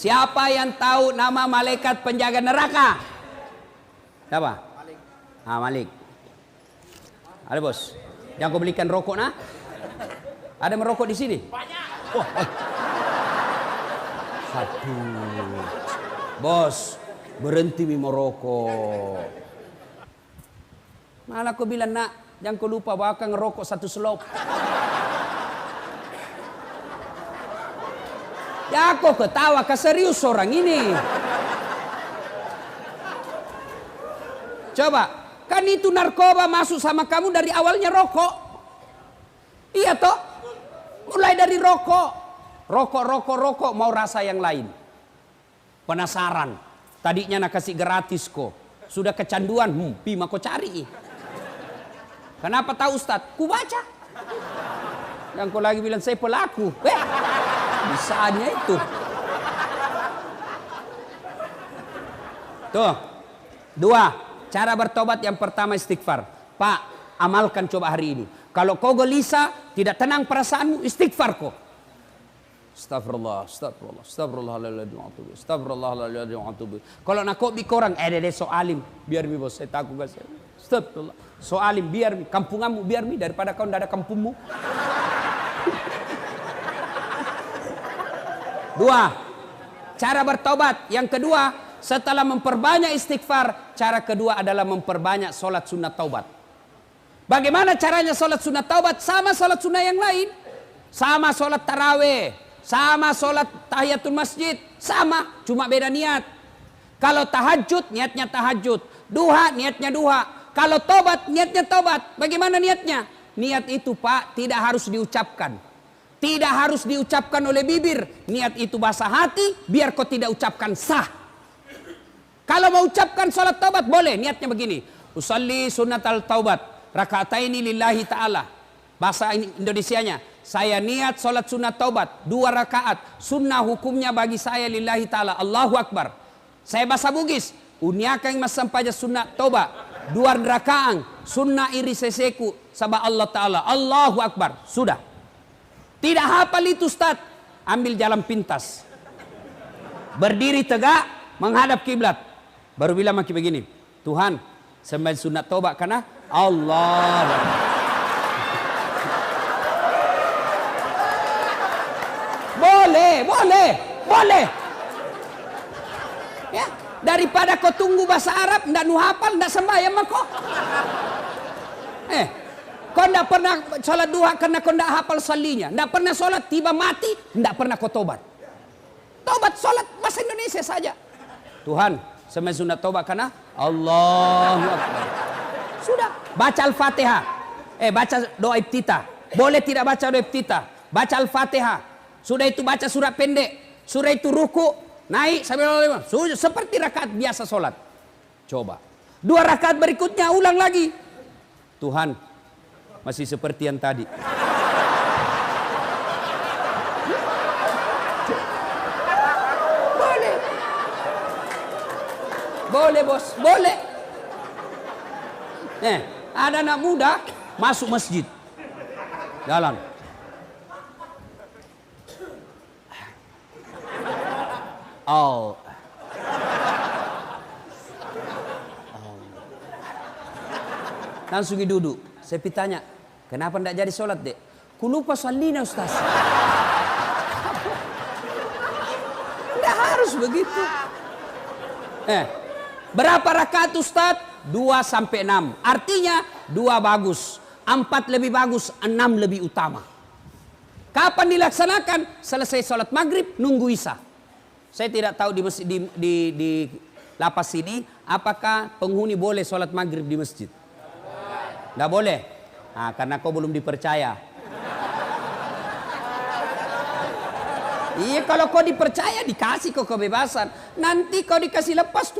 Siapa yang tahu nama malaikat penjaga neraka? Siapa? Malik. Malik. Ada bos. Yang kau belikan rokok nah? Ada merokok di sini? Banyak. Oh. Aduh. Bos, berhenti merokok. Malah kau bilang, nak, jangan kau lupa bahkan ngerokok 1 selop. Ya kok ketawa, serius orang ini. Coba, kan itu narkoba masuk sama kamu dari awalnya rokok. Iya toh? Mulai dari rokok. Rokok, mau rasa yang lain. Penasaran. Tadinya nak kasih gratis kok. Sudah kecanduan, pima kau cari. Kenapa tahu Ustadz? Ku baca. Yang kau lagi bilang saya pelaku. Bisanya itu. Tuh. 2. Cara bertobat yang pertama istighfar. Pak, amalkan coba hari ini. Kalau kau gelisah, tidak tenang perasaanmu, istighfar kau. Astagfirullah, astagfirullah, astagfirullahaladzim, astagfirullahaladzim, astagfirullah. Kalau nak kau bikorang, dede soalim, biar mi bos, saya takut gak saya. Astagfirullah, soalim biar mi, kampunganmu biar mi, daripada kau tidak ada kampungmu. Dua, cara bertobat. Yang kedua, setelah memperbanyak istighfar, cara kedua adalah memperbanyak sholat sunat taubat. Bagaimana caranya sholat sunat taubat? Sama sholat sunat yang lain. Sama sholat taraweh, sama sholat tahiyatul masjid, sama, cuma beda niat. Kalau tahajud, niatnya tahajud. Duha, niatnya duha. Kalau tobat, niatnya tobat. Bagaimana niatnya? Niat itu Pak, tidak harus diucapkan. Tidak harus diucapkan oleh bibir. Niat itu bahasa hati, biar kau tidak ucapkan sah. Kalau mau ucapkan sholat taubat boleh, niatnya begini. Usalli sunnatal taubat, raka'ataini lillahi ta'ala. Bahasa Indonesianya, saya niat sholat sunat taubat, 2 rakaat. Sunnah hukumnya bagi saya lillahi ta'ala, Allahu Akbar. Saya bahasa Bugis, uniaka yang masampaja sunat taubat, 2 rakaat. Sunnah iri seseku, sabah Allah ta'ala, Allahu Akbar. Sudah. Tidak hafal itu Ustaz, ambil jalan pintas. Berdiri tegak, menghadap kiblat. Baru bilang maki begini, Tuhan, sembahyang sunat taubat karena Allah. Boleh. Ya, daripada kau tunggu bahasa Arab, ndak nu hafal, ndak sembahyang mah kau. Kau ndak pernah sholat duha karena kau ndak hafal salinya, ndak pernah sholat tiba mati, ndak pernah kau tobat. Tobat sholat bahasa Indonesia saja. Tuhan, sembahyang sunat taubat karena Allahu Akbar. Sudah, baca Al-Fatihah. Baca doa iftitah. Boleh tidak baca doa iftitah? Baca Al-Fatihah. Sudah itu baca surat pendek. Sudah itu ruku, naik sambil seperti rakaat biasa sholat. Coba. 2 rakaat berikutnya ulang lagi. Tuhan, masih seperti yang tadi. Boleh bos, boleh. Ada anak muda masuk masjid, jalan. Langsung duduk. Saya tanya, kenapa tidak jadi sholat dek? Ku lupa salina Ustaz. Tidak harus begitu. Berapa rakaat Ustaz? 2 sampai 6. Artinya 2 bagus, 4 lebih bagus, 6 lebih utama. Kapan dilaksanakan? Selesai sholat maghrib, nunggu isya. Saya tidak tahu di masjid, di lapas ini apakah penghuni boleh sholat maghrib di masjid? Tidak boleh. Nah, karena kau belum dipercaya. Iya, kalau kau dipercaya dikasih kau kebebasan. Nanti kau dikasih lepas.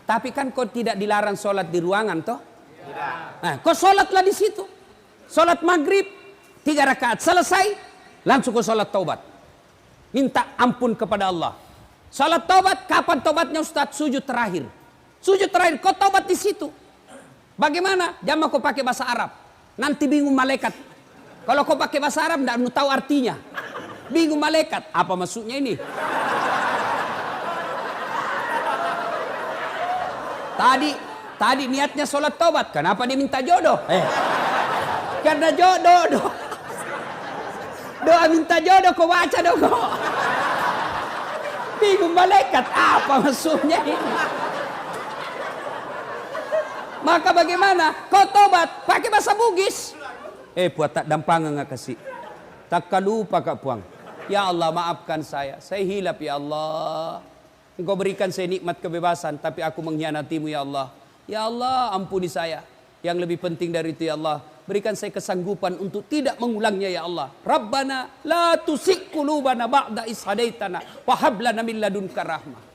Tapi kan kau tidak dilarang sholat di ruangan toh? Kau sholatlah di situ. Sholat maghrib 3 rakaat selesai, langsung kau sholat taubat. Minta ampun kepada Allah. Sholat taubat, kapan taubatnya Ustaz? Sujud terakhir. Sujud terakhir, kau taubat di situ. Bagaimana? Jangan kau pakai bahasa Arab. Nanti bingung malaikat. Kalau kau pakai bahasa Arab, tidak tahu artinya. Bingung malaikat. Apa maksudnya ini? Tadi niatnya sholat taubat. Kenapa dia minta jodoh? Karena jodoh. Doa minta jodoh, kau baca dong kau. Bingung malaikat. Apa maksudnya ini? Maka bagaimana? Kau tobat pakai bahasa Bugis. Puat tak dampangan nggak kasih. Tak lupa kak puang. Ya Allah maafkan saya. Saya hilap ya Allah. Engkau berikan saya nikmat kebebasan, tapi aku mengkhianatimu ya Allah. Ya Allah ampuni saya. Yang lebih penting dari itu ya Allah, berikan saya kesanggupan untuk tidak mengulangnya ya Allah. Rabbana la tusik qulubana ba'da is hadaitana wa hab lana min ladunka rahmah.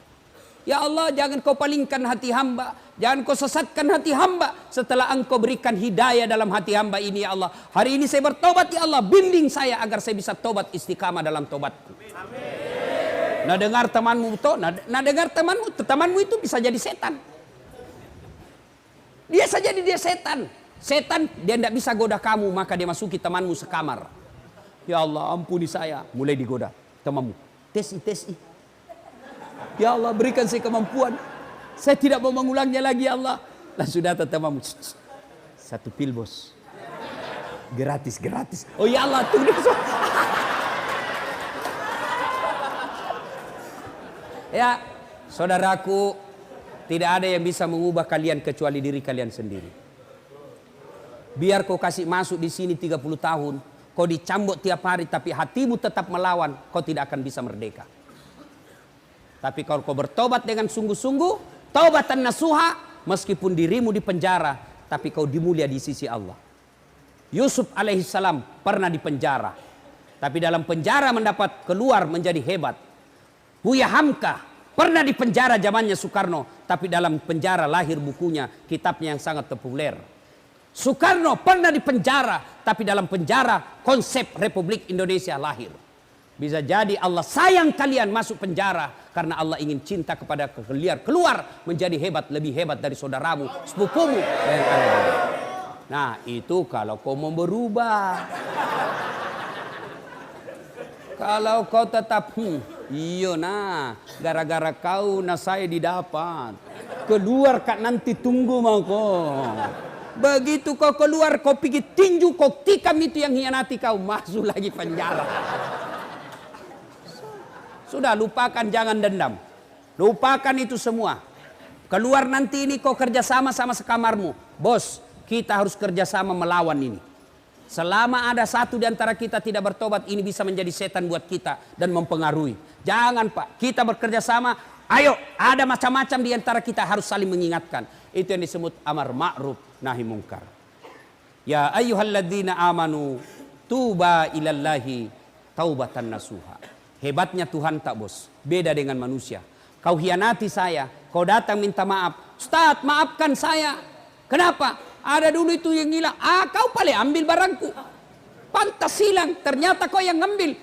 Ya Allah, jangan kau palingkan hati hamba, jangan kau sesatkan hati hamba setelah engkau berikan hidayah dalam hati hamba ini ya Allah. Hari ini saya bertobat ya Allah, bimbing saya agar saya bisa tobat istiqamah dalam tobatku. Amin. Nah dengar temanmu toh, nah dengar temanmu itu bisa jadi setan. Dia saja dia setan. Setan dia tidak bisa goda kamu, maka dia masuki temanmu sekamar. Ya Allah ampuni saya, mulai digoda temanmu. Tes. Ya Allah berikan saya kemampuan. Saya tidak mau mengulangnya lagi ya Allah. Lah sudah temanmu. Satu pil bos. Gratis. Oh ya Allah tuh dia. Ya, saudaraku, tidak ada yang bisa mengubah kalian kecuali diri kalian sendiri. Biar kau kasih masuk di sini 30 tahun, kau dicambuk tiap hari tapi hatimu tetap melawan, kau tidak akan bisa merdeka. Tapi kalau kau bertobat dengan sungguh-sungguh, taubatan nasuha, meskipun dirimu di penjara, tapi kau dimulia di sisi Allah. Yusuf alaihissalam pernah di penjara, tapi dalam penjara mendapat keluar menjadi hebat. Buya Hamka pernah di penjara zamannya Soekarno, tapi dalam penjara lahir bukunya, kitabnya yang sangat populer. Soekarno pernah di penjara, tapi dalam penjara konsep Republik Indonesia lahir. Bisa jadi Allah sayang kalian masuk penjara karena Allah ingin cinta kepada kalian, keluar menjadi hebat, lebih hebat dari saudaramu, sepupumu. Nah itu kalau kau mau berubah. Kalau kau tetap iya nah, gara-gara kau nah saya didapat. Keluar kak nanti tunggu mau kau. Begitu kau keluar kau pergi tinju kau tikam itu yang hianati kau, masuk lagi penjara. Sudah lupakan, jangan dendam. Lupakan itu semua. Keluar nanti ini kau kerjasama sama sekamarmu. Bos, kita harus kerjasama melawan ini. Selama ada satu di antara kita tidak bertobat, ini bisa menjadi setan buat kita dan mempengaruhi. Jangan Pak, kita bekerja sama. Ayo, ada macam-macam di antara kita harus saling mengingatkan. Itu yang disebut amar ma'ruf nahi mungkar. Ya ayyuhalladzina amanu tuba ilallahi taubatan nasuha. Hebatnya Tuhan tak bos, beda dengan manusia. Kau hianati saya, kau datang minta maaf. Ustaz maafkan saya. Kenapa? Ada dulu itu yang hilang. Kau paling ambil barangku. Pantas hilang. Ternyata kau yang ngambil.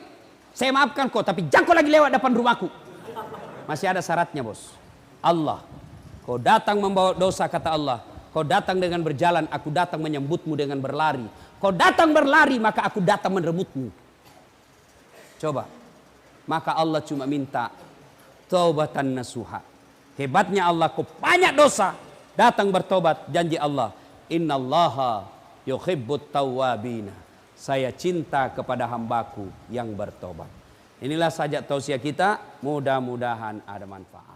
Saya maafkan kau, tapi jangan kau lagi lewat depan rumahku. Masih ada syaratnya bos. Allah. Kau datang membawa dosa kata Allah. Kau datang dengan berjalan, aku datang menyambutmu dengan berlari. Kau datang berlari, maka aku datang merebutmu. Coba. Maka Allah cuma minta taubatan nasuha. Hebatnya Allah, kau banyak dosa. Datang bertobat, janji Allah. Innallaha yuhibbut tawwabina. Saya cinta kepada hambaku yang bertobat. Inilah saja tausiah kita, mudah-mudahan ada manfaat.